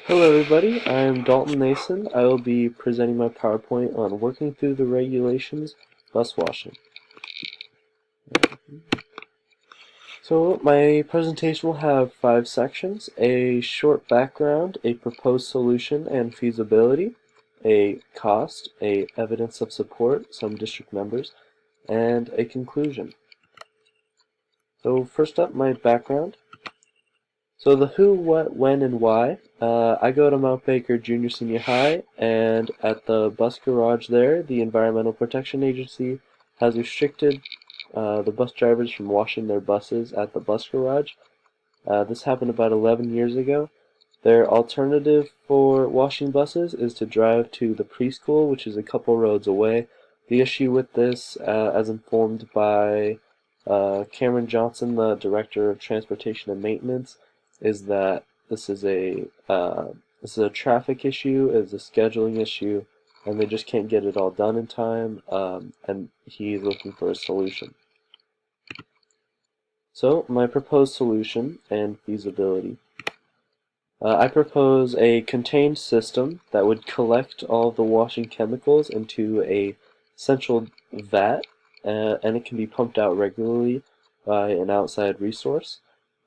Hello everybody, I'm Dalton Nason. I will be presenting my PowerPoint on working through the regulations bus washing. So my presentation will have 5 sections: a short background, a proposed solution and feasibility, a cost, a evidence of support, some district members, and a conclusion. So first up, my background. So the who, what, when, and why. I go to Mount Baker Junior Senior High, and at the bus garage there, the Environmental Protection Agency has restricted the bus drivers from washing their buses at the bus garage. This happened about 11 years ago. Their alternative for washing buses is to drive to the preschool, which is a couple roads away. The issue with this, as informed by Cameron Johnson, the Director of Transportation and Maintenance, is that this is a traffic issue, it's a scheduling issue, and they just can't get it all done in time, and he's looking for a solution. So, my proposed solution and feasibility. I propose a contained system that would collect all of the washing chemicals into a central vat, and it can be pumped out regularly by an outside resource.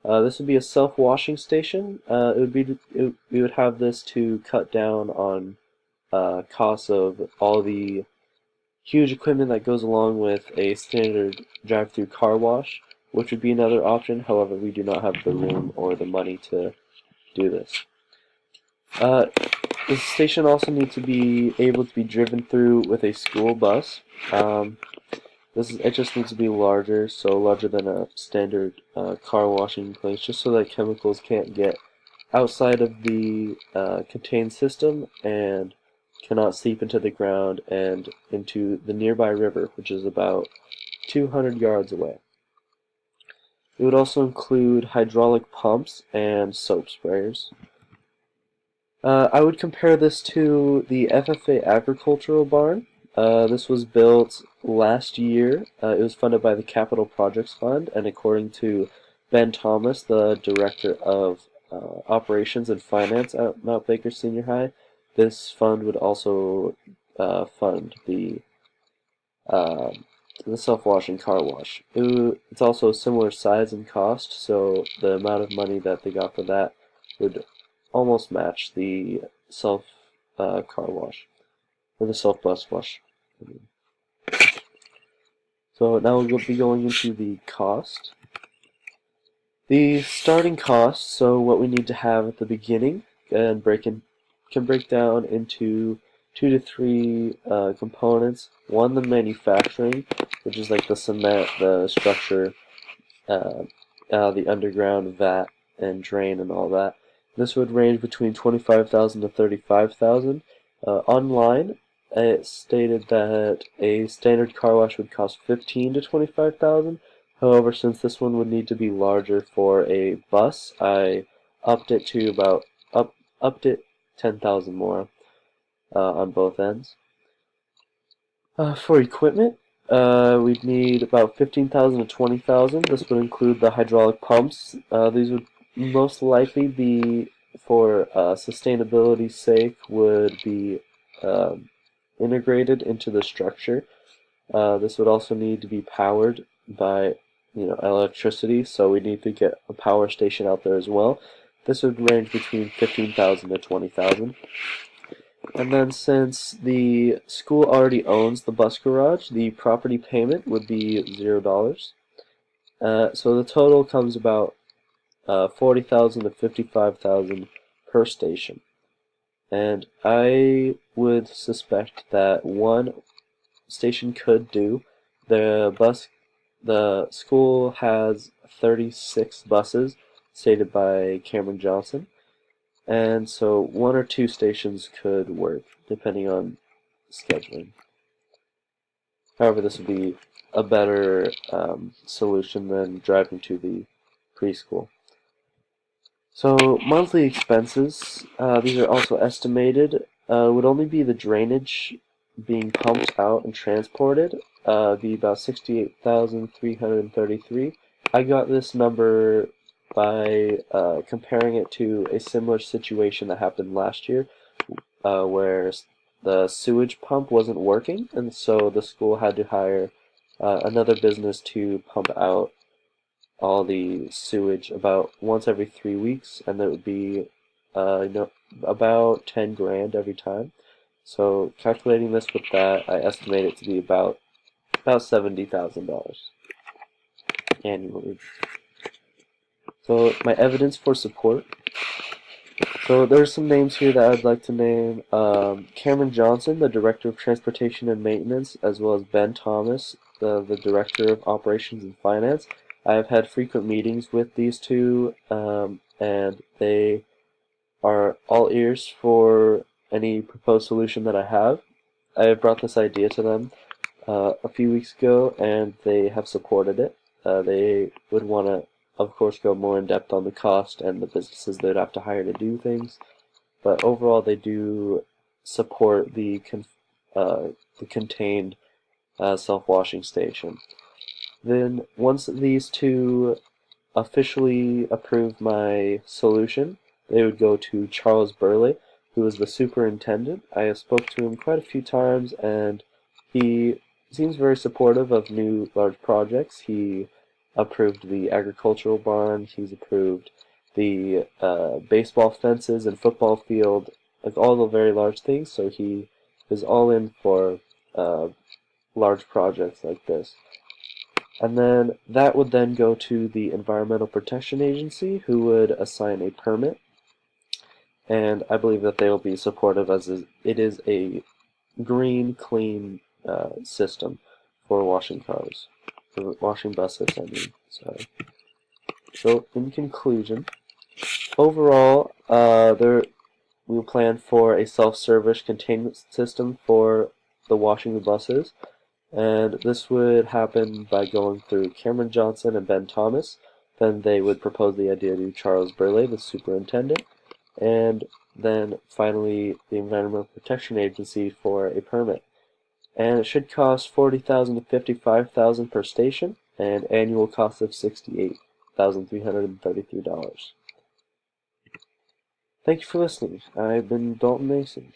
This would be a self-washing station. We would have this to cut down on costs of all the huge equipment that goes along with a standard drive-through car wash, which would be another option. However, we do not have the room or the money to do this. The station also needs to be able to be driven through with a school bus. It just needs to be larger, so larger than a standard car washing place, just so that chemicals can't get outside of the contained system and cannot seep into the ground and into the nearby river, which is about 200 yards away. It would also include hydraulic pumps and soap sprayers. I would compare this to the FFA Agricultural Barn. This was built last year. It was funded by the Capital Projects Fund, and according to Ben Thomas, the Director of Operations and Finance at Mount Baker Senior High, this fund would also fund the self-washing car wash. It's also a similar size and cost, so the amount of money that they got for that would almost match the self car wash, or the self bus wash. So now we'll be going into the cost. The starting cost, so what we need to have at the beginning, can break down into 2 to 3 components. One, the manufacturing, which is like the cement, the structure, the underground vat and drain and all that. This would range between 25,000 to 35,000. Online, it stated that a standard car wash would cost 15 to 25,000. However, since this one would need to be larger for a bus, I upped it to upped it 10,000 more on both ends. For equipment, we'd need about 15,000 to 20,000. This would include the hydraulic pumps. These would most likely be, for sustainability's sake, would be integrated into the structure. This would also need to be powered by electricity, so we need to get a power station out there as well. This would range between 15,000 to 20,000. And then, since the school already owns the bus garage, the property payment would be $0. So the total comes about 40,000 to 55,000 per station. And I would suspect that one station could do. The school has 36 buses, stated by Cameron Johnson, and so 1 or 2 stations could work, depending on scheduling. However, this would be a better solution than driving to the preschool. So, monthly expenses, these are also estimated, would only be the drainage being pumped out and transported, be about 68,333. I got this number by comparing it to a similar situation that happened last year, where the sewage pump wasn't working, and so the school had to hire another business to pump out all the sewage about once every 3 weeks, and that would be about 10 grand every time. So calculating this with that, I estimate it to be about $70,000 annually. So my evidence for support. So there's some names here that I'd like to name. Cameron Johnson, the Director of Transportation and Maintenance, as well as Ben Thomas, the Director of Operations and Finance. I have had frequent meetings with these two, and they are all ears for any proposed solution that I have. I have brought this idea to them a few weeks ago, and they have supported it. They would want to, of course, go more in depth on the cost and the businesses they'd have to hire to do things, but overall they do support the contained self-washing station. Then once these two officially approved my solution, they would go to Charles Burley, who is the superintendent. I have spoke to him quite a few times, and he seems very supportive of new large projects. He approved the agricultural barn, he's approved the baseball fences and football field, like all the very large things, so he is all in for large projects like this. And then that would then go to the Environmental Protection Agency, who would assign a permit. And I believe that they will be supportive, as it is a green, clean system for washing cars, for washing buses, I mean. Sorry. So in conclusion, overall, we'll plan for a self-service containment system for the washing of buses. And this would happen by going through Cameron Johnson and Ben Thomas. Then they would propose the idea to Charles Burley, the superintendent, and then finally the Environmental Protection Agency for a permit. And it should cost $40,000 to $55,000 per station, and annual cost of $68,333. Thank you for listening. I've been Dalton Mason.